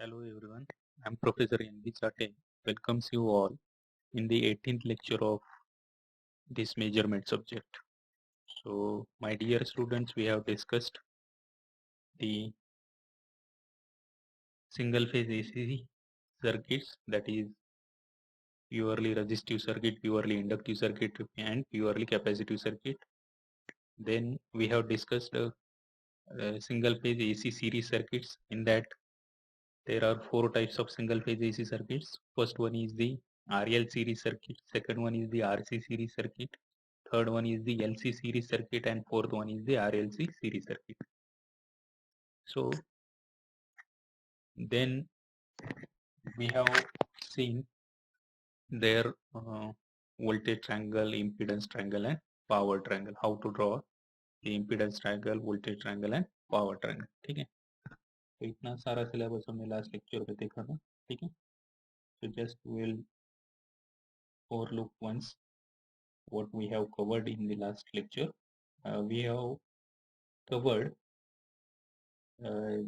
Hello everyone, I'm Professor N.B. Chate. Welcomes you all in the 18th lecture of this measurement subject. So, my dear students, we have discussed the single phase AC circuits, that is purely resistive circuit, purely inductive circuit, and purely capacitive circuit. Then we have discussed single phase AC series circuits. In that, there are four types of single phase AC circuits. First one is the RL series circuit, second one is the RC series circuit, third one is the LC series circuit, and fourth one is the RLC series circuit. So then we have seen their voltage triangle, impedance triangle, and power triangle. How to draw the impedance triangle, voltage triangle, and power triangle. ठीक है, तो इतना सारा syllabus हमने last lecture पे देखा था. ठीक है, so just we'll overlook once what we have covered in the last lecture. We have covered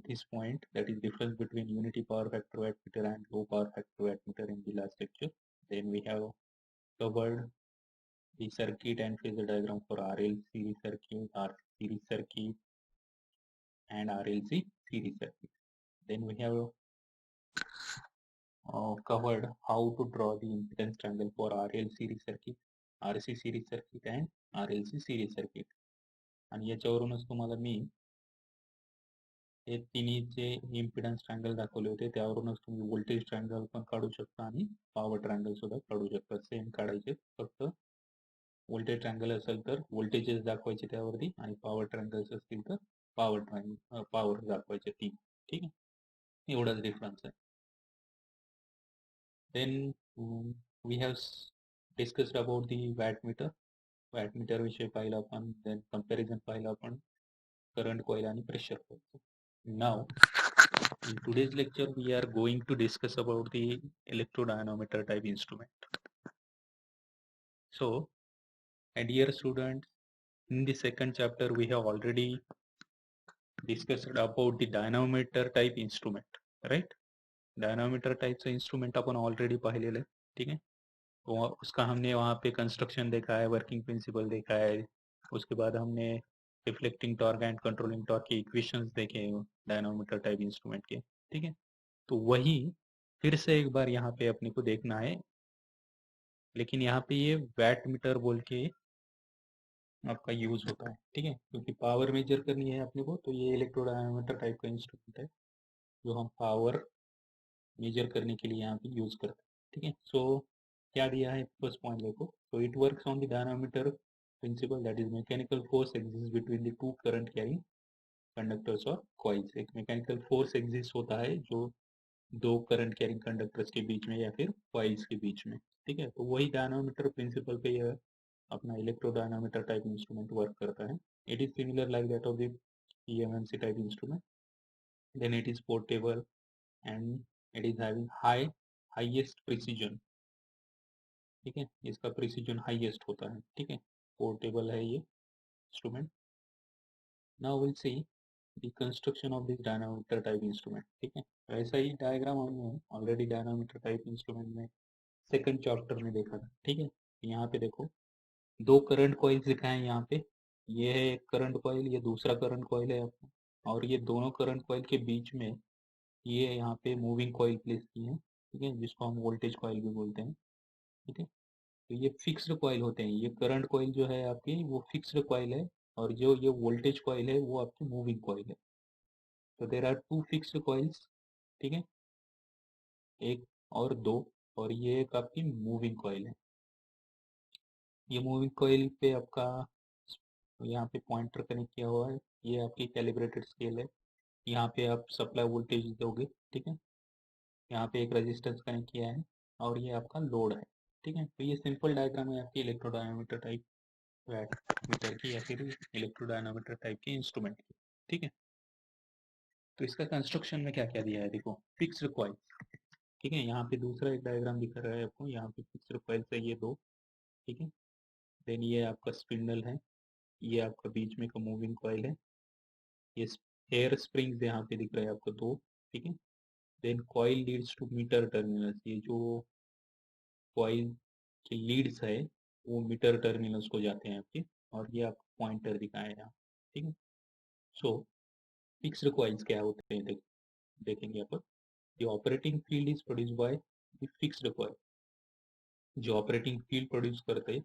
this point, that is difference between unity power factor wattmeter and low power factor wattmeter in the last lecture. Then we have covered the circuit and phasor diagram for RL series circuit, RC series circuit, and RLC series circuit. Then we have covered how to draw the impedance triangle for RL series circuit, RC series circuit, and RLC series circuit. आणि याच्यावरूनच तुम्हाला मी हे तिन्ही जे impedance triangle दाखवले होते त्यावरूनच तुम्ही voltage triangle पण काढू शकता आणि पॉवर ट्रायंगल सुद्धा काढू शकता. सेम काढायचे, फक्त व्होल्टेज ट्रायंगल असेल तर व्होल्टेजेस दाखवायचे त्यावरती आणि पॉवर ट्रायंगल्स असतील तर पॉवर दाखवायचे तीन. ठीक आहे, एवढाच डिफरन्स आहे. Then we have discussed about the wattmeter विषयी पाहिलं आपण. देन कंपॅरिझन पाहिलं आपण करंट कॉइल आणि pressure coil. Now, in today's lecture, we are going to discuss about the electrodynamometer type instrument. So, my dear students, in the second chapter, we have already discussed about the dynamometer type instrument, right? Dynamometer type से instrument अपन already पहले ले, ठीक है? तो उसका हमने वहाँ पे construction देखा है, working principle देखा है, उसके बाद हमने reflecting torque and controlling torque के इक्वेशंस देखे डायनामोमीटर टाइप इंस्ट्रूमेंट के. ठीक है, तो वही फिर से एक बार यहाँ पे अपने को देखना है, लेकिन यहाँ पे ये वैट मीटर बोल के आपका यूज होता है. ठीक है, क्योंकि पावर मेजर करनी है अपने को, तो ये इलेक्ट्रोडायनामोमीटर टाइप का इंस्ट्रूमेंट है जो हम पावर मेजर करने के लिए यहाँ पे यूज करते हैं. ठीक है, सो क्या दिया है फर्स्ट पॉइंट देखो. So it works on the dynamometer principle, that is mechanical force exist between the two current carrying conductors और कॉइल्स. एक मैकेनिकल फोर्स एग्जिस्ट होता है जो दो करंट कैरिंग कंडक्टर्स के बीच में या फिर कॉइल्स के बीच में. ठीक है, तो वही डायनामोमीटर प्रिंसिपल पे यह अपना इलेक्ट्रोडायनामोमीटर टाइप इंस्ट्रूमेंट वर्क करता है. It is similar like that of the EMMC type instrument. Then it is portable and it is having highest precision. ठीक है, इसका प्रिसीजन हाईएस्ट होता है. ठीक है, पोर्टेबल है ये instrument. Now will see the construction of this dynamometer type instrument. ठीक है, ऐसा ही डायग्राम हमने ऑलरेडी डायनामोमीटर टाइप इंस्ट्रूमेंट में सेकंड चैप्टर में देखा था. ठीक है, यहाँ पे देखो दो करंट कॉइल्स दिखाए हैं यहाँ पे. ये है एक करंट कॉइल, ये दूसरा करंट कॉइल है आपका, और ये दोनों करंट कॉइल के बीच में ये यहाँ पे मूविंग कॉइल प्लेस की है. ठीक है, जिसको हम वोल्टेज कॉइल भी बोलते हैं. ठीक है, तो ये फिक्स्ड कॉइल होते हैं. ये करंट कॉइल जो है आपकी वो फिक्स्ड कॉइल है, और जो ये वोल्टेज कॉइल है वो आपकी मूविंग कॉइल है. तो there are two fixed coils. ठीक है, एक और दो, और ये एक आपकी मूविंग कॉइल है. ये मूविंग कॉइल पे आपका यहाँ पे पॉइंटर कनेक्ट किया हुआ है. ये आपकी कैलिब्रेटेड स्केल है. यहाँ पे आप सप्लाई वोल्टेज दोगे. ठीक है, यहाँ पे एक रेजिस्टेंस कनेक्ट किया है, और ये आपका लोड है. ठीक है, तो ये सिंपल डायग्राम है आपकी इलेक्ट्रोडायनामोमीटर टाइप वैटमीटर की या फिर इलेक्ट्रोडायनामोमीटर टाइप के इंस्ट्रूमेंट की. ठीक है, तो इसका कंस्ट्रक्शन में क्या क्या दिया है देखो. Fixed coil. ठीक है, यहाँ पे दूसरा एक डायग्राम दिखा रहा है आपको. यहाँ पे फिक्स्ड कॉइल है ये दो. ठीक है, देन ये आपका स्पिंडल है, ये आपका बीच में का मूविंग कॉइल है. ये एयर स्प्रिंग्स यहाँ पे दिख रहे हैं आपको दो. ठीक है, then coil leads to meter terminals, ये जो कॉइल के लीड्स है वो मीटर टर्मिनल्स को जाते हैं आपके, और ये आपको पॉइंटर दिखाया है यहाँ, ठीक है। सो फिक्स्ड कॉइल्स क्या होते हैं देखेंगे यहाँ पर। The operating field is produce by the fixed coil, जो ऑपरेटिंग फील्ड प्रोड्यूस करते,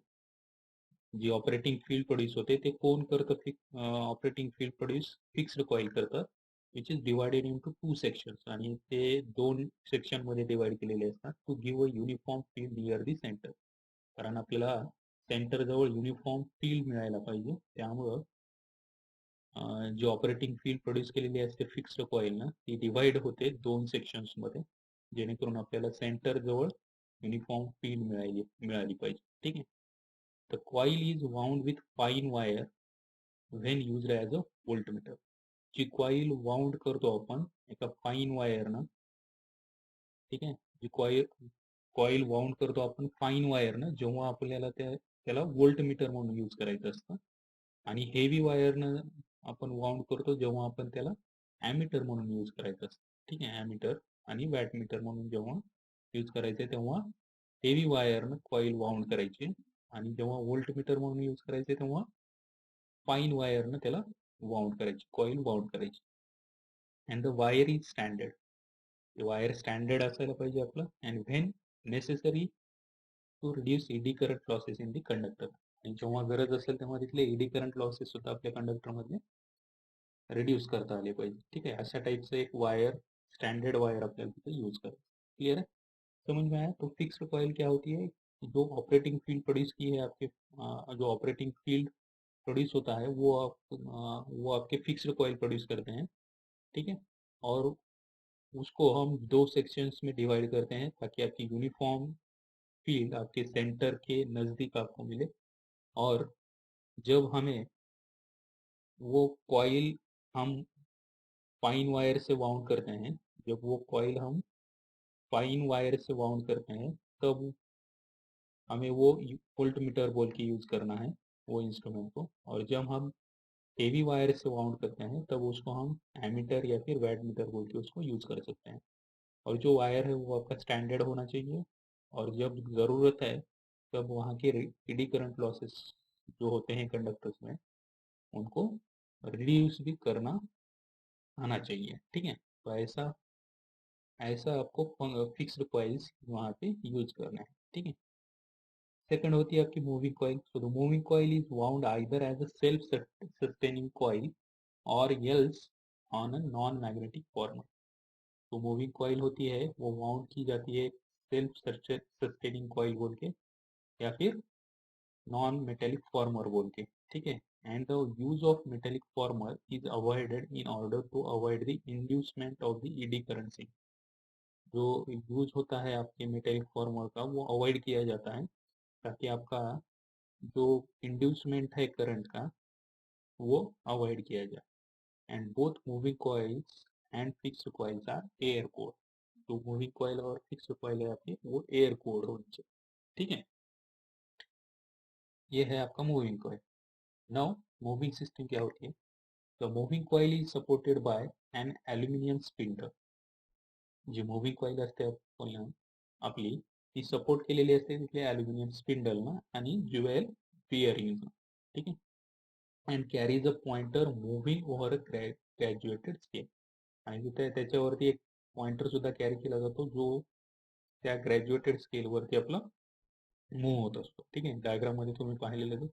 जे ऑपरेटिंग फील्ड प्रोड्यूस होते ते कोण करतं, operating field produce fixed coil करतं, which is divided into 2 sections, आणि ते 2 सेक्शनमध्ये डिवाइड केलेले असतात to give a uniform field near the centre, कारण आपल्याला सेंटर जवळ युनिफॉर्म फील्ड मिळायला पाहिजे, त्यामुळं जे ऑपरेटिंग फील्ड प्रोड्यूस केलेली असते फिक्स्ड कॉइलनं ती डिवाइड होते 2 सेक्शन्समध्ये, जेणेकरून आपल्याला सेंटर जवळ युनिफॉर्म फील्ड मिळाली पाहिजे, ठीक आहे. The coil is wound with fine wire when used as a voltmeter. जी कॉइल वाउंड करतो आपण एका फाईन वायरनं, ठीक आहे. जी कॉइल वाउंड करतो आपण फाईन वायरनं जेव्हा आपल्याला त्याला व्होल्टमीटर म्हणून यूज करायचं असतं, आणि हेवी वायरनं आपण वाउंड करतो जेव्हा आपण त्याला ॲमीटर म्हणून यूज करायचं असतं, ठीक आहे. ॲमीटर आणि वॅटमीटर म्हणून जेव्हा यूज करायचं तेव्हा हेवी वायरनं कॉइल वाउंड करायची, आणि जेव्हा व्होल्टमीटर म्हणून यूज करायचे तेव्हा फाईन वायरनं त्याला वाउंड करायची, कॉइल वाउंड करायची. And the wire is standard, wire standard असायला पाहिजे आपलं. And when necessary to reduce eddy current losses in the conductor, आणि जेव्हा गरज असेल तेव्हा तिथले ईडी करंट लॉसेस सुद्धा आपल्या कंडक्टरमध्ये रिड्यूस करता आले पाहिजे, ठीक आहे. अशा टाईपचं एक वायर, स्टैंडर्ड वायर अपने यूज करें, क्लियर है, समझ में आया। तो फिक्स्ड कॉइल क्या होती है, जो ऑपरेटिंग फील्ड प्रोड्यूस की है आपके, जो ऑपरेटिंग फील्ड प्रोड्यूस होता है वो आपके फिक्स्ड कॉइल प्रोड्यूस करते हैं, ठीक है। और उसको हम 2 सेक्शंस में डिवाइड करते हैं ताकि आपकी यूनिफॉर्म फील्ड आपके सेंटर के नज़दीक आपको मिले। और जब हमें वो कॉइल हम फाइन वायर से वाउंड करते हैं, जब वो कॉइल हम फाइन वायर से वाउंड करते हैं, तब हमें वो वोल्टमीटर बोल के यूज़ करना है वो इंस्ट्रूमेंट को। और जब हम हेवी वायर से वाउंड करते हैं तब उसको हम एमीटर या फिर वैटमीटर बोल के उसको यूज़ कर सकते हैं। और जो वायर है वो आपका स्टैंडर्ड होना चाहिए, और जब ज़रूरत है तब वहाँ के एडी करंट लॉसेस जो होते हैं कंडक्टर्स में उनको रिड्यूस भी करना आना चाहिए, ठीक है। तो ऐसा ऐसा आपको फिक्स्ड कॉइल्स वहाँ पे यूज करना है, ठीक है। सेकंड होती है आपकी moving coil. So the moving coil is wound either as a self sustaining coil or else on a non magnetic former. तो मूविंग कॉइल होती है वो वाउंड की जाती है सेल्फ सस्टेनिंग कॉइल बोल के, या फिर नॉन मेटेलिक फॉर्मर बोल के, ठीक है। And the use of metallic former is avoided in order to avoid the inducement of the eddy current. जो यूज होता है आपके मेटेलिक फॉर्मर का वो अवॉइड किया जाता है ताकि आपका जो इंड्यूसमेंट है करंट का वो अवॉइड किया जाए। And both moving coils and fixed coils are air core. तो मूविंग कॉइल और फिक्स्ड कॉइल है आपकी वो एयर कोर होनी चाहिए, ठीक है। ये है आपका moving coil. Now moving system क्या होती है, तो moving coil is supported by an aluminium spindle. जी मूविंग कॉइल असते आपली ती सपोर्ट केलेली असते तिथल्या ॲल्युमिनियम स्पिंडलनं आणि ज्युएल बिअरिंगनं, ठीक आहे. And carries a pointer moving over a graduated scale, आणि तिथे त्याच्यावरती एक पॉइंटर सुद्धा कॅरी केला जातो जो त्या ग्रॅज्युएटेड स्केलवरती आपला मूव्ह होत असतो, ठीक आहे. डायग्राममध्ये तुम्ही पाहिलेलं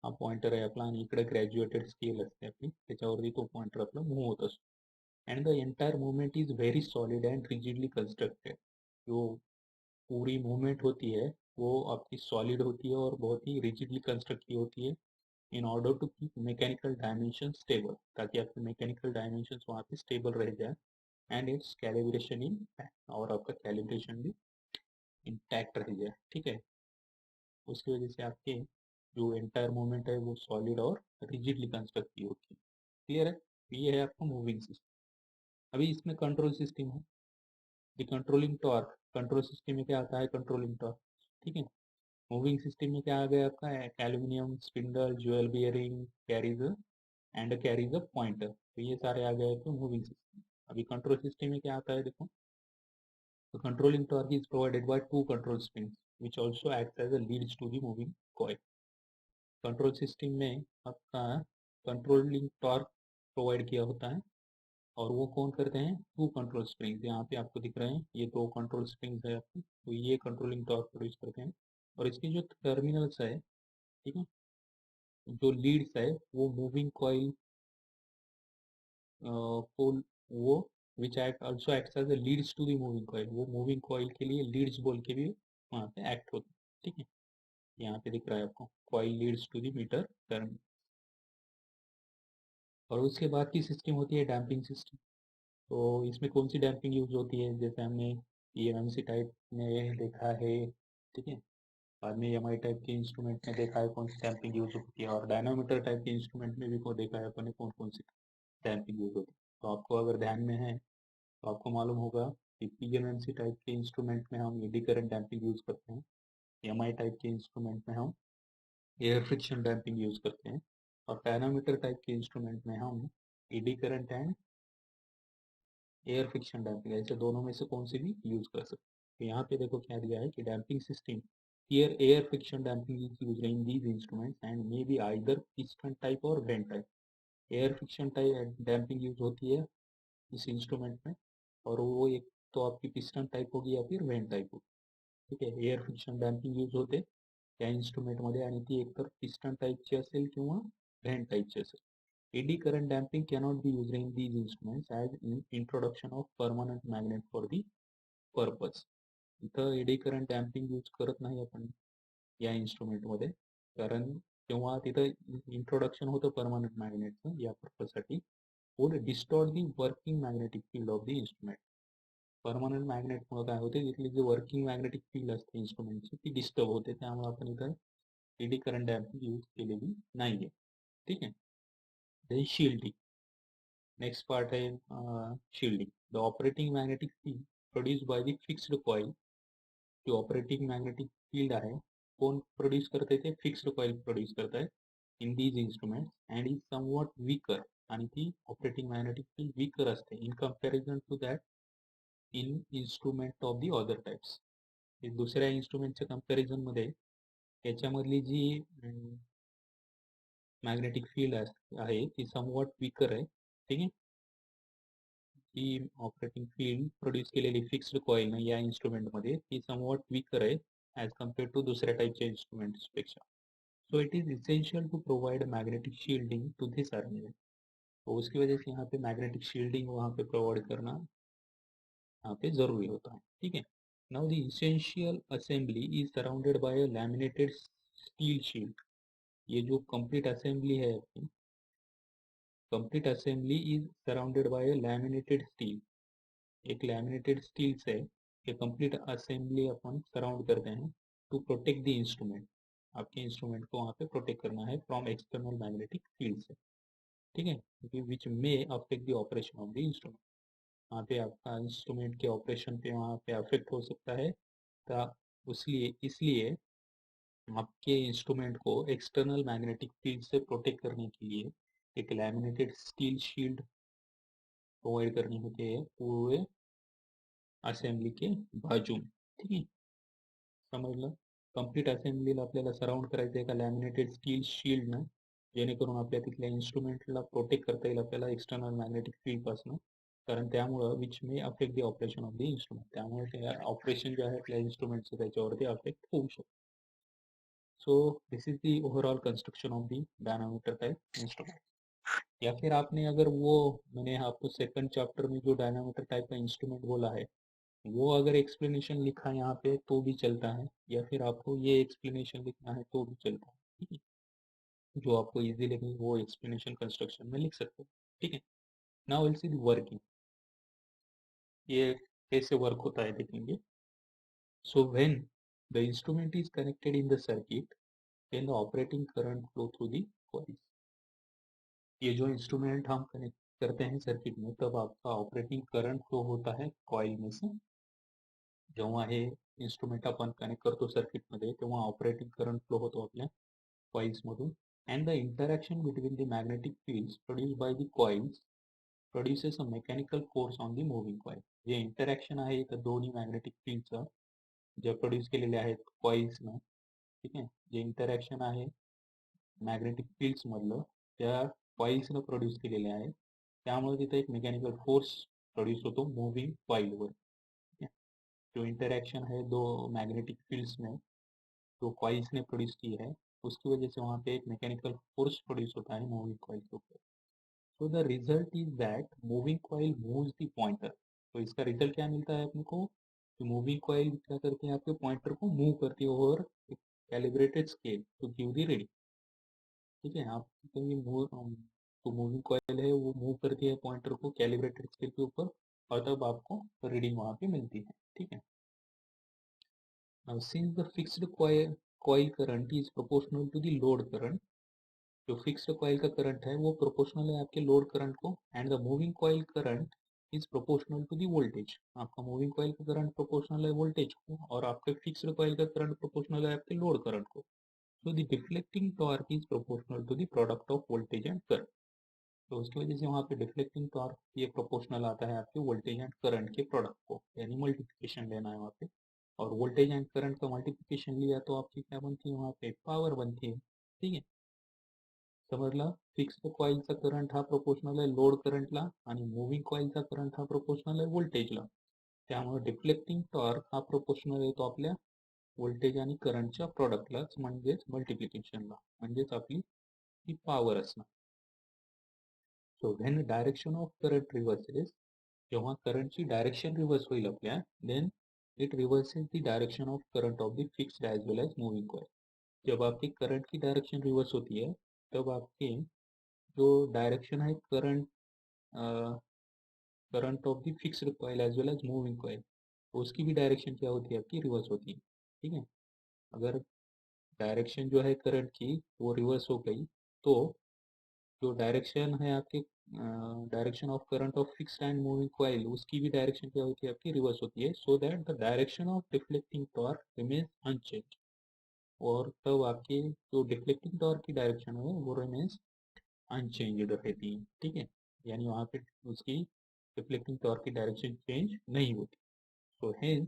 हा पॉइंटर आहे आपला, आणि इकडे ग्रॅज्युएटेड स्केल असते आपली त्याच्यावरती तो पॉइंटर आपला मूव्ह होत असतो. And the entire movement is very solid and rigidly constructed. जो पूरी मूवमेंट होती है वो आपकी सॉलिड होती है और बहुत ही रिजिडली कंस्ट्रक्ट की होती है in order to keep mechanical dimension stable, ताकि आपके मैकेनिकल डायमेंशन वहाँ पे स्टेबल रह जाए। एंड इट्स कैलिब्रेशन इन, और आपका कैलिब्रेशन भी इंटैक्ट रह जाए, ठीक है। उसकी वजह से आपके जो एंटायर मूवमेंट है वो सॉलिड और रिजिडली कंस्ट्रक्ट की होती है, क्लियर है। ये है आपका मूविंग सिस्टम। अभी इसमें कंट्रोल सिस्टम है, the controlling torque. Control system में क्या आता है, कंट्रोलिंग टॉर्क, ठीक है। मूविंग सिस्टम में क्या आ गया आपका, aluminium spindle jewel bearing carriage and carriage a pointer, तो ये सारे आ गए आपके मूविंग सिस्टम। अभी कंट्रोल सिस्टम में क्या आता है देखो, तो controlling torque is provided by two control springs which also act as a leads to the moving coil. Control system में आपका कंट्रोलिंग टॉर्क प्रोवाइड किया होता है और वो कौन करते हैं, टू कंट्रोल स्प्रिंग्स। यहाँ पे आपको दिख रहे हैं ये दो कंट्रोल स्प्रिंग्स है आपको, तो ये कंट्रोलिंग टॉर्क प्रोड्यूस करते हैं। और इसके जो टर्मिनल्स है, ठीक है, जो लीड्स है वो मूविंग कॉइल को वो which act also acts as a leads to the moving coil, वो मूविंग कॉइल के लिए लीड्स बोल के भी वहाँ पे एक्ट होते हैं। ठीक है, यहाँ पे दिख रहा है आपको coil leads to the meter term. और उसके बाद की सिस्टम होती है डैम्पिंग सिस्टम। तो इसमें कौन सी डैम्पिंग यूज होती है, जैसे हमने EMMC टाइप में देखा है, ठीक है, बाद में EMI टाइप के इंस्ट्रूमेंट में देखा है कौन सी डैम्पिंग यूज होती है, और डायनामीटर टाइप के इंस्ट्रूमेंट में भी को देखा है अपन ने कौन कौन सी डैम्पिंग यूज होती है। तो आपको अगर ध्यान में है तो आपको मालूम होगा कि PMMC टाइप के इंस्ट्रूमेंट में हम एडी करंट डैम्पिंग यूज करते हैं, EMI टाइप के इंस्ट्रूमेंट में हम एयर फ्रिक्शन डैम्पिंग यूज करते हैं, और डायनामीटर टाइप के इंस्ट्रूमेंट में हम eddy current and air friction damping, ऐसे दोनों में से कौन से भी यूज कर सकते हैं। तो यहाँ पे देखो क्या दिया है कि damping system here air friction damping is used in these instruments and may be either piston type or vane type. Air friction type damping use होती है इस इंस्ट्रूमेंट में, और वो एक तो आपकी पिस्टन टाइप होगी या फिर वेंट टाइप होगी। ठीक है, एयर फ्रिक्शन डॅम्पिंग यूज होते त्या इंस्ट्रुमेंटमध्ये आणि ती एकतर पिस्टन टाईपची असेल किंवा व्हेंट टाईपची असेल. Eddy current damping cannot be use in these instruments as introduction of permanent magnet for the purpose. इथं एडी करंट डॅम्पिंग यूज करत नाही आपण या इंस्ट्रुमेंटमध्ये, कारण तेव्हा तिथं इंट्रोडक्शन होतं परमनंट मॅग्नेटचं या पर्पजसाठी, would distort the working magnetic field of the instrument. Permanent मॅग्नेटमुळे काय होते, तिथली जी वर्किंग मॅग्नेटिक फील्ड असते इंस्ट्रुमेंटची ती डिस्टर्ब होते, त्यामुळे आपण इथं एडी करंट डॅम्पिंग यूज केलेली नाही आहे. ठीक आहे, देन शिल्डिंग, नेक्स्ट पार्ट आहे shielding. The operating magnetic field produce by the fixed coil. जो ऑपरेटिंग मॅग्नेटिक फील्ड आहे कोण प्रोड्यूस करते, ते फिक्स्ड कॉइल प्रोड्यूस करत आहे in these instrument and is somewhat weaker. आणि ती ऑपरेटिंग मॅग्नेटिक फील्ड वीकर असते in comparison to that in instrument of the other types. दुसऱ्या इंस्ट्रुमेंटच्या कम्पॅरिझनमध्ये याच्यामधली जी मॅग्नेटिक फील्ड आहे ती समवॉट वीकर आहे. ठीक आहे, ती ऑपरेटिंग फील्ड प्रोड्यूस केलेली फिक्स्ड कॉइल या इंस्ट्रुमेंटमध्ये ती समवॉट वीकर आहे ॲज कम्पेअर टू दुसऱ्या टाईपच्या इंस्ट्रुमेंट्सपेक्षा. So it is essential to provide magnetic shielding to this army. तो उसकी वजह से यहाँ पे मैग्नेटिक शील्डिंग वहाँ पे प्रोवाइड करना यहाँ पे ज़रूरी होता है. ठीक है, now the essential assembly is surrounded by a laminated steel shield. ये जो कंप्लीट असेंबली है आपकी, complete assembly is surrounded by a laminated steel. एक लैमिनेटेड स्टील से ये कंप्लीट असेंबली अपन सराउंड करते हैं टू प्रोटेक्ट द इंस्ट्रूमेंट. आपके इंस्ट्रूमेंट को वहाँ पे प्रोटेक्ट करना है फ्रॉम एक्सटर्नल मैग्नेटिक फील्ड से. ठीक है, क्योंकि which may affect the operation of the instrument. वहाँ पे आपका इंस्ट्रूमेंट के ऑपरेशन पे वहाँ पे अफेक्ट हो सकता है. इसलिए इसलिए आपके इंस्ट्रूमेंट को एक्सटर्नल मैग्नेटिक फील्ड से प्रोटेक्ट करने के लिए एक लैमिनेटेड स्टील शील्ड प्रोवाइड करनी होती है पूरे असेंबली के बाजू. ठीक आहे, समजलं. कंप्लीट असेंबलीला आपल्याला सराउंड करायचं एका लॅमिनेटेड स्टील शील्डनं, जेणेकरून आपल्या तिथल्या इन्स्ट्रुमेंटला प्रोटेक्ट करता येईल आपल्याला एक्सटर्नल मॅग्नेटिक फील्डपासून, कारण त्यामुळं which may affect the operation of the instrument, त्यामुळे ते ऑपरेशन जे आहे आपल्या इंस्ट्रुमेंटचं त्याच्यावरती अफेक्ट होऊ शकतो. So this is the overall construction of the dynamometer type instrument. या फिर आपने अगर वो, मैंने आपको सेकंड चैप्टर में जो डायनामोमीटर टाइप का इंस्ट्रूमेंट बोला है वो अगर एक्सप्लेनेशन लिखा यहाँ पे तो भी चलता है, या फिर आपको ये एक्सप्लेनेशन लिखना है तो भी चलता है. ठीक है, जो आपको इजी लगे वो एक्सप्लेनेशन कंस्ट्रक्शन में लिख सकते हो. ठीक है, now will see the working. ये कैसे वर्क होता है देखेंगे. So when the instrument is connected in the circuit then the operating current flow through the coils. ये जो इंस्ट्रूमेंट हम कनेक्ट करते हैं सर्किट में तब आपका ऑपरेटिंग करंट फ्लो होता है कॉइल में से. जेव्हा हे इंस्ट्रूमेंट आपण कनेक्ट करतो सर्किटमध्ये तेव्हा ऑपरेटिंग करंट फ्लो होतो आपल्या कॉइल्समधून. And the interaction between the magnetic fields produce by the coils produces a mechanical force on the moving coil. जे इंटरॅक्शन आहे इथं दोन्ही मॅग्नेटिक फील्डचं जे प्रोड्यूस केलेले आहेत कॉइल्सनं, ठीक आहे, जे इंटरॅक्शन आहे मॅग्नेटिक फील्ड्स मधलं त्या कॉइल्सनं प्रोड्यूस केलेले आहे. त्यामुळे तिथे एक मेकॅनिकल फोर्स प्रोड्यूस होतो मूविंग कॉइलवर. ठीक है? जो इंटरैक्शन है दो मैग्नेटिक फील्ड्स में जो कॉइल्स ने प्रोड्यूस की है उसकी वजह से वहाँ पे एक मैकेनिकल फोर्स प्रोड्यूस होता है मूविंग कॉइल के ऊपर. So the result is that moving coil moves the pointer. तो इसका रिजल्ट क्या मिलता है अपने को कि मूविंग कॉइल क्या करती है आपके पॉइंटर को मूव करती है over calibrated scale to give the reading. ठीक है, आप कहेंगे मूव तो मूविंग कॉइल है वो मूव करती है पॉइंटर को कैलिब्रेटेड स्केल के ऊपर और तब आपको रीडिंग वहाँ पे मिलती है. ठीक है. Now since the fixed coil current is proportional to the load current, जो फिक्स्ड कॉइल का करंट है वो प्रोपोर्शनल है आपके लोड करंट को and the moving coil current is proportional to the voltage. आपका मूविंग कॉइल का करंट प्रोपोर्शनल है वोल्टेज को और आपके फिक्स्ड कॉइल का करंट प्रोपोर्शनल है आपके लोड करंट को. So the deflecting torque is proportional to the product of voltage and current. तो उसकी वजह से वहाँ पे डिफ्लेक्टिंग टॉर्क ये प्रोपोर्शनल आता है आपके वोल्टेज एंड करंट के प्रोडक्ट को, यानी मल्टीप्लिकेशन लेना है वहाँ पे. और वोल्टेज एंड करंट का मल्टीप्लिकेशन लिया तो आपकी क्या बनती है वहाँ पे पावर बनती है. ठीक है, समजला. फिक्स्ड कॉइलचा करंट हा प्रोपोर्शनल आहे लोड करंटला आणि मूव्हिंग कॉइलचा करंट हा प्रोपोर्शनल आहे व्होल्टेजला. त्यामुळे डिफ्लेक्टिंग टॉर्क हा प्रोपोर्शनल येतो आपल्या व्होल्टेज आणि करंटच्या प्रॉडक्टलाच म्हणजेच मल्टिप्लिकेशनला, म्हणजेच आपली ही पॉवर असणार. So when direction of current reverses, जेव्हा करंटची डायरेक्शन रिव्हर्स होईल आपल्या then it reverses the direction of current of the fixed as well as moving coil. जब आपकी करंट की डायरेक्शन रिवर्स होती है तब आपके जो डायरेक्शन है current current of the fixed coil as well as moving coil उसकी भी डायरेक्शन क्या होती है आपकी रिवर्स होती है. ठीक है, अगर डायरेक्शन जो है करंट की वो रिवर्स हो गई तो जो डायरेक्शन है आपके direction of current of fixed and moving coil उसकी भी डायरेक्शन क्या होती है आपकी रिवर्स होती है. So that the direction of deflecting torque remains unchanged. और तब आपकी जो डिफ्लेक्टिंग टॉर्क की डायरेक्शन है वो रिमेन्स अनचेंज्ड रहती है. ठीक है, यानी वहाँ पे उसकी डिफ्लेक्टिंग टॉर्क की डायरेक्शन चेंज नहीं होती. So hence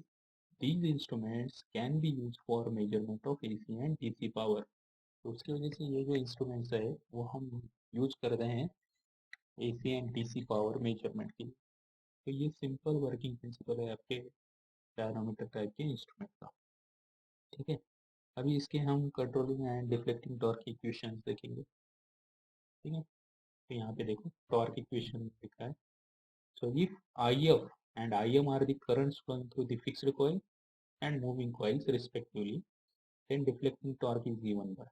these instruments can be used for measurement of AC and DC power. तो उसकी वजह से ये जो इंस्ट्रूमेंट्स है वो हम यूज कर रहे हैं AC and DC power measurement के लिए. तो ये सिंपल वर्किंग प्रिंसिपल है आपके डायनामोमीटर टाइप के इंस्ट्रूमेंट का. ठीक है, अभी इसके हम कंट्रोलिंग एंड डिफ्लेक्टिंग टॉर्क की इक्वेशंस देखेंगे. ठीक है, तो यहाँ पे देखो टॉर्क इक्वेशन लिखा है. So if IF and IM are the currents flowing through the fixed coil and moving coils respectively, then deflecting torque is given by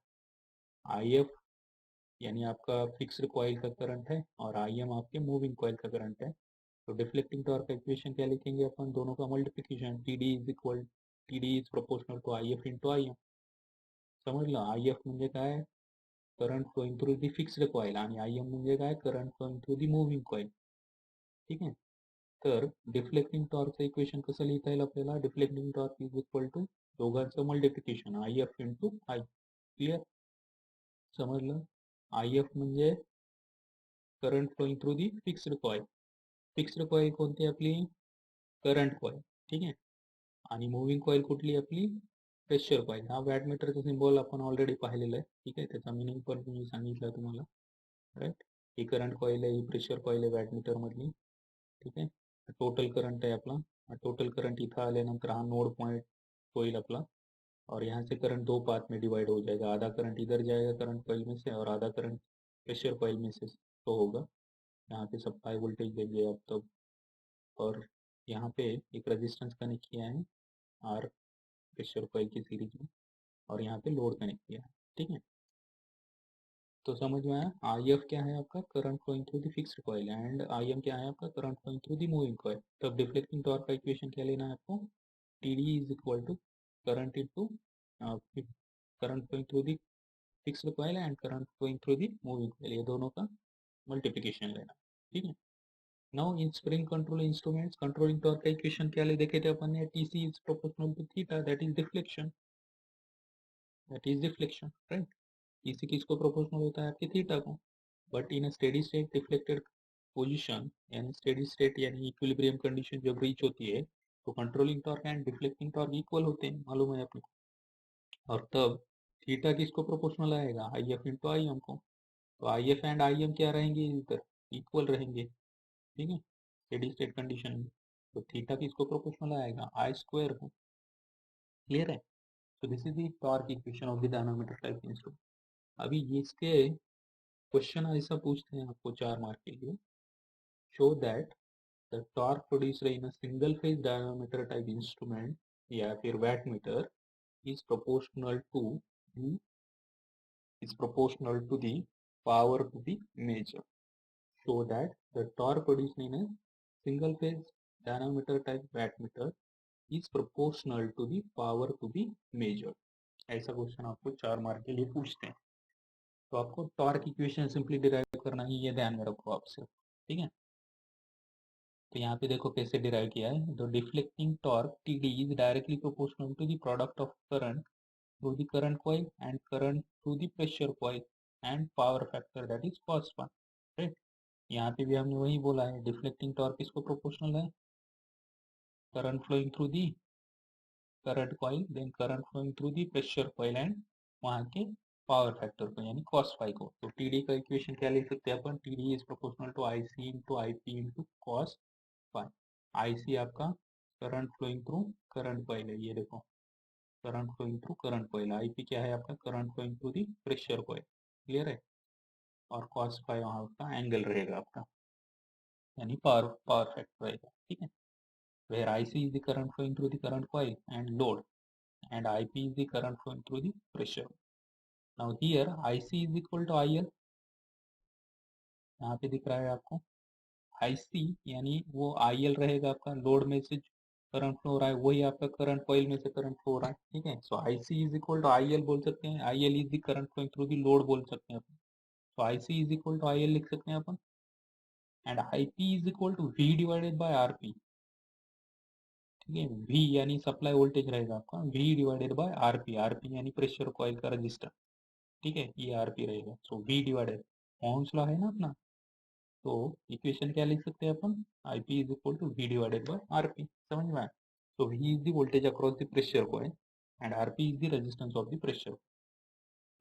IF यानी आपका फिक्स्ड कॉइल का करंट है और IM आपके मूविंग कॉइल का current है. तो deflecting torque का इक्वेशन क्या लिखेंगे अपन, दोनों का multiplication TD is proportional to IF into IM. समजलं, IF म्हणजे काय current flowing through the fixed coil आणि IM म्हणजे काय current flowing through the moving coil. ठीक आहे, तर डिफ्लेक्टिंग टॉर्कचं इक्वेशन कसं लिहिता येईल आपल्याला, deflecting torque is equal to दोघांचं multiplication IF into I. Clear, समजलं. IF म्हणजे current flowing through the fixed coil. Fixed coil कोणती आपली करंट कॉइल. ठीक आहे, आणि मूविंग कॉइल कुठली आपली प्रेशर कॉइल. हा वॅटमीटरचा सिम्बॉल आपण ऑलरेडी पाहिलेला आहे. ठीक आहे, त्याचा मिनिंग पण मी सांगितलं तुम्हाला. राईट, ही करंट कॉइल आहे, ही प्रेशर कॉइल आहे वॅटमीटर मधली. ठीक आहे, टोटल करंट आहे आपला. टोटल करंट इथं आल्यानंतर हा नोड पॉइंट होईल आपला और यहाँ से करंट दो पार्ट में डिवाइड हो जाएगा. आधा करंट इधर जाएगा करंट कॉइल में से और आधा करंट प्रेशर कॉइल में से तो होगा. यहाँ पे सप्लाई वोल्टेज देंगे आप तब. और यहाँ पे एक रेजिस्टेंस कनेक्ट किया है आर प्रेशर कॉइल की सीरीज में और यहाँ पे लोड कनेक्ट किया है. ठीक है, तो समझ में आया. IF क्या है आपका current flowing through the fixed coil and IM क्या है आपका current flowing through the moving coil. तब डिफ्लेक्टिंग टॉर्क का इक्वेशन क्या लेना है आपको, TD is equal to current into current flowing through the fixed coil and current flowing through the moving coil, ये दोनों का मल्टीप्लिकेशन लेना. ठीक है, now in spring control instruments controlling torque का इक्वेशन क्या ले देखे थे अपन ने, TC is proportional to theta that is deflection. Right. TC किसको प्रोपोर्शनल होता है आपके थीटा को. But in steady state deflected position यानी स्टेडी स्टेट यानी इक्विलिब्रियम कंडीशन जब रीच होती है तो controlling torque and deflecting torque equal होते हैं, मालूम है अपने को। और तब थीटा किसको प्रोपोर्शनल आएगा, I F into I am को। तो I F and I am क्या रहेंगे, इधर इक्वल रहेंगे, ठीक है, स्टेडी स्टेट कंडीशन में। तो थीटा किसको प्रोपोर्शनल आएगा, आई स्क्वायर को। क्लियर है। तो this is the torque equation of the dynamometer type instrument. अभी ये इसके क्वेश्चन ऐसा पूछते हैं आपको 4 मार्क के लिए, show that the torque produced in a single phase dynamometer type instrument या फिर wattmeter is proportional to the power to be measured. So that the torque produced in a single phase dynamometer type wattmeter is proportional to the power to be measured. ऐसा question आपको 4 mark के लिए पूछते हैं। तो आपको torque equation simply derive करना ही, ये ध्यान में रखो आपसे, ठीक है। तो यहाँ पे देखो कैसे डिराइव किया है। The deflecting torque T D is directly proportional to the product of current through the current coil and current through the pressure coil and power factor that is cos phi, right। यहाँ पे भी हमने वही बोला है, deflecting torque किसको proportional है, current flowing through the current coil then current flowing through the pressure coil and वहाँ के पावर फैक्टर को यानी cos phi को। तो टी का इक्वेशन क्या लिख सकते हैं अपन, T is proportional to I C into I P into cos phi। I C आपका current flowing through current coil है, ये देखो current flowing through current coil, IP क्या है आपका, current flowing through the pressure coil. Clear है। और cos phi वहाँ का एंगल रहेगा आपका, यानी पावर पावर फैक्टर रहेगा, ठीक है। Where I C is the current flowing through the current coil and load and I P is the current flowing through the pressure. Now here I C is equal to I L, यहाँ पे दिख रहा है आपको आई सी, यानी वो I L रहेगा आपका, लोड में से करंट फ्लो हो रहा है वही आपका करंट कॉइल में से करंट फ्लो हो रहा है, ठीक है। So I C is equal to I L बोल सकते हैं, I L is the current flowing through the load बोल सकते हैं अपन। तो I C is equal to I L लिख सकते हैं अपन, and I P is equal to V divided by R P, ठीक है। वी यानी सप्लाई वोल्टेज रहेगा आपका, V divided by R P यानी प्रेशर कॉइल का रजिस्टर, ठीक है, ये आर पी रहेगा। So V divided, Ohm's law है ना अपना, तो इक्वेशन क्या लिख सकते हैं अपन, I P is equal to V divided by R P, समझ में आया। So V is the voltage across the pressure coil and R P is the resistance of the pressure.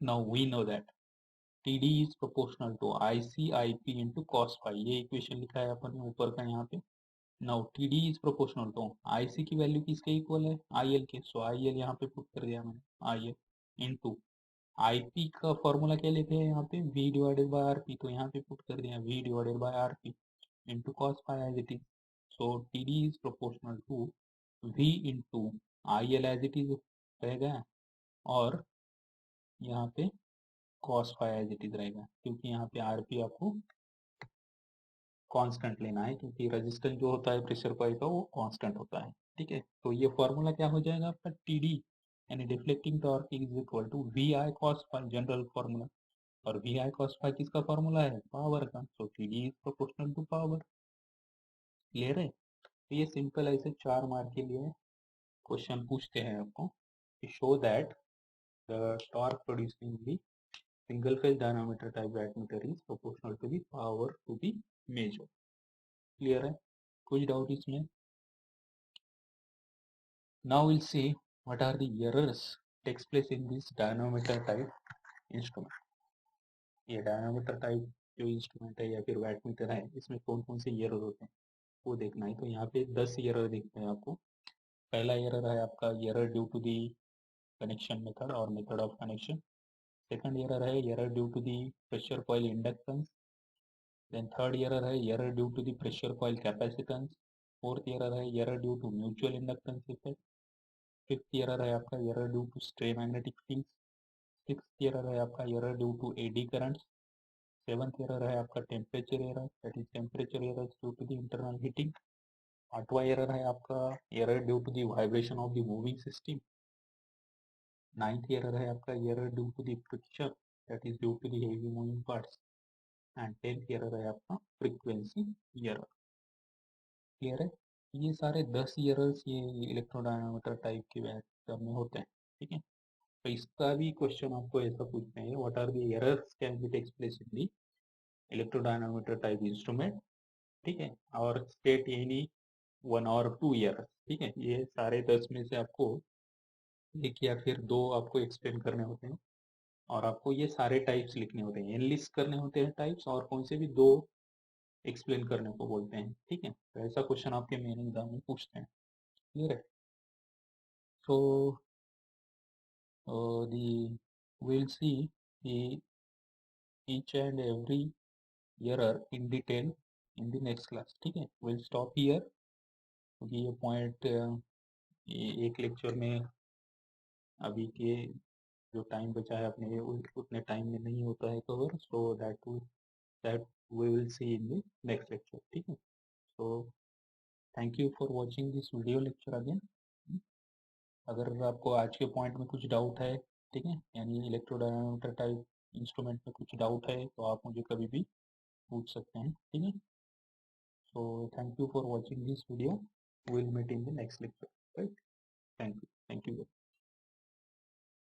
Now we know that T D is proportional to I C I P into cos phi, ये equation लिखा है अपन ने ऊपर का यहाँ पे। Now T D is proportional to I C की वैल्यू किसके इक्वल है, आई एल के। सो आई एल यहाँ पे पुट कर दिया मैंने, I L into I P का फॉर्मूला क्या लेते हैं यहाँ पे, V divided by R P, तो यहाँ पे पुट कर दिया V divided by R P into cos phi as it is. So T D is proportional to V into I L as it is रहेगा, और यहाँ पे cos phi as it is रहेगा, क्योंकि यहाँ पे आर पी आपको constant लेना है, क्योंकि रेजिस्टेंस जो होता है प्रेशर कॉइल का वो कांस्टेंट होता है, ठीक है। तो ये फॉर्मूला क्या हो जाएगा आपका, टी डी यानी deflecting torque is equal to V I cos phi, general formula. और वी आई कॉस फाई किसका फॉर्मूला है, पावर का। So T D is proportional to power. Clear है। तो ये सिंपल ऐसे 4 मार्क के लिए क्वेश्चन पूछते हैं आपको, show that the torque producing the single phase dynamometer type wattmeter is proportional to the power to be measure. Clear है, कुछ डाउट इसमें। Now we'll see what are the errors takes place in this dynamometer type instrument। ये dynamometer type जो instrument है या फिर wattmeter है, इसमें कौन कौन से एरर होते हैं वो देखना है। तो यहाँ पे 10 एरर दिखते हैं आपको। पहला एरर है आपका error due to the connection method और method of connection. Second error है error due to the pressure coil inductance. Then third error है error due to the pressure coil capacitance. Fourth error है error due to mutual inductance effect. Fifth error है आपका error due to stray magnetic field. Sixth error है आपका error due to eddy currents. Seventh error है आपका temperature error, that is temperature error due to the internal heating. आठवां error है आपका error due to the vibration of the moving system. Ninth error है आपका error due to the friction, that is due to the heavy moving parts. And tenth error है आपका frequency error. Clear है। ये सारे 10 errors ये इलेक्ट्रोडायनामोमीटर type के vector में होते हैं, ठीक है। तो इसका भी क्वेश्चन आपको ऐसा पूछते हैं, what are the errors can be takes place in the electrodynamometer type instrument ठीक है, और स्टेट एनी 1 और 2 ईयर, ठीक है। ये सारे 10 में से आपको 1 या फिर 2 आपको एक्सप्लेन करने होते हैं, और आपको ये सारे टाइप्स लिखने होते हैं, एनलिस्ट करने होते हैं टाइप्स, और कौन से भी 2 एक्सप्लेन करने को बोलते हैं, ठीक है। तो ऐसा क्वेश्चन आपके मेन एग्जाम में पूछते हैं, क्लियर है। सो the we'll see the each and every error in detail in the next class, ठीक है। we'll stop here क्योंकि ये पॉइंट एक लेक्चर में अभी के जो टाइम बचा है अपने उतने टाइम में नहीं होता है cover, so that we will see in the next lecture, ठीक है। So thank you for watching this video lecture again. अगर आपको आज के पॉइंट में कुछ डाउट है, ठीक है, यानी इलेक्ट्रोडायनामोमीटर टाइप इंस्ट्रूमेंट में कुछ डाउट है तो आप मुझे कभी भी पूछ सकते हैं, ठीक है। So thank you for watching this video, will meet in the next lecture, right. Thank you.